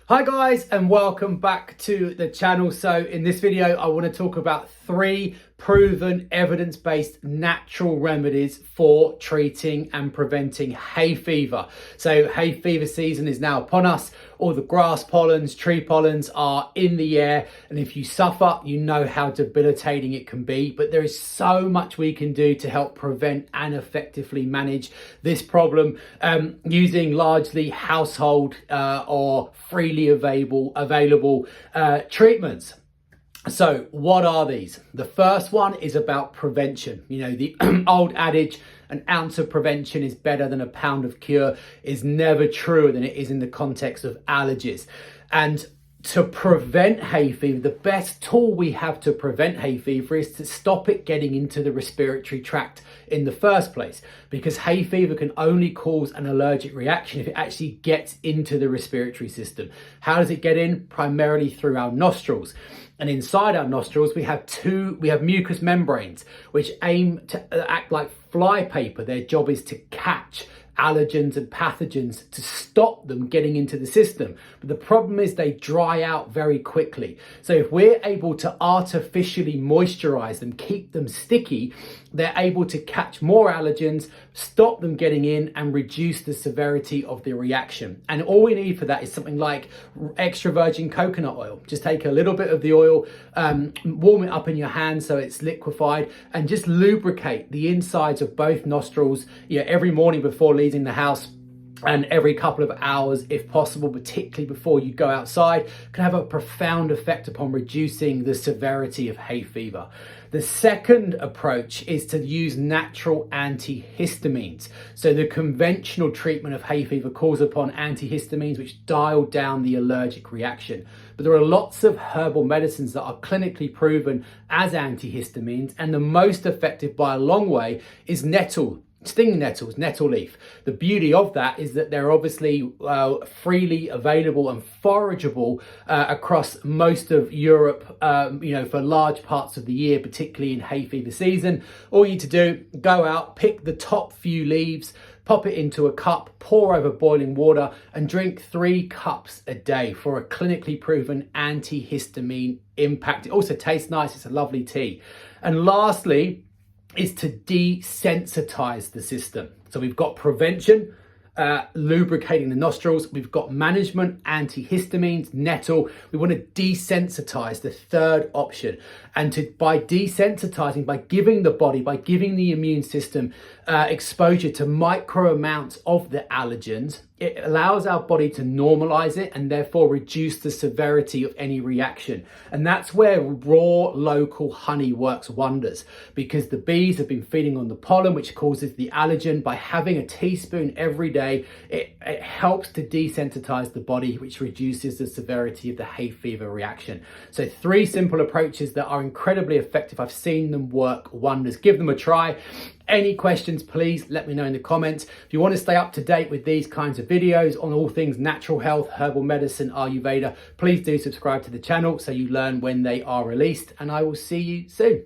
Hi guys, and welcome back to the channel. So in this video, I want to talk about 3 proven evidence-based natural remedies for treating and preventing hay fever. So hay fever season is now upon us. All the grass pollens, tree pollens are in the air. And if you suffer, you know how debilitating it can be. But there is so much we can do to help prevent and effectively manage this problem using largely household or freely available treatments. So what are these? The first one is about prevention. You know, the old adage, an ounce of prevention is better than a pound of cure, is never truer than it is in the context of allergies. And to prevent hay fever, the best tool we have to prevent hay fever is to stop it getting into the respiratory tract in the first place, because hay fever can only cause an allergic reaction if it actually gets into the respiratory system. How does it get in? Primarily through our nostrils. And inside our nostrils, we have mucous membranes, which aim to act like flypaper. Their job is to catch allergens and pathogens to stop them getting into the system. But the problem is they dry out very quickly. So if we're able to artificially moisturize them, keep them sticky, they're able to catch more allergens, stop them getting in, and reduce the severity of the reaction. And all we need for that is something like extra virgin coconut oil. Just take a little bit of the oil, warm it up in your hand so it's liquefied, and just lubricate the insides of both nostrils, every morning before leaving the house, and every couple of hours if possible, particularly before you go outside, can have a profound effect upon reducing the severity of hay fever. The second approach is to use natural antihistamines. So the conventional treatment of hay fever calls upon antihistamines which dial down the allergic reaction. But there are lots of herbal medicines that are clinically proven as antihistamines, and the most effective by a long way is stinging nettles, nettle leaf. The beauty of that is that they're obviously freely available and forageable across most of Europe, for large parts of the year, particularly in hay fever season. All you need to do, go out, pick the top few leaves, pop it into a cup, pour over boiling water, and drink 3 cups a day for a clinically proven antihistamine impact. It also tastes nice. It's a lovely tea. And lastly, is to desensitize the system. So we've got prevention, lubricating the nostrils. We've got management, antihistamines, nettle. We want to desensitize, the third option. And by desensitizing, by giving the immune system exposure to micro amounts of the allergens, it allows our body to normalize it and therefore reduce the severity of any reaction. And that's where raw local honey works wonders, because the bees have been feeding on the pollen, which causes the allergen. By having a teaspoon every day, it helps to desensitize the body, which reduces the severity of the hay fever reaction. So 3 simple approaches that are incredibly effective. I've seen them work wonders. Give them a try. Any questions, please let me know in the comments. If you want to stay up to date with these kinds of videos on all things natural health, herbal medicine, Ayurveda, please do subscribe to the channel so you learn when they are released, and I will see you soon.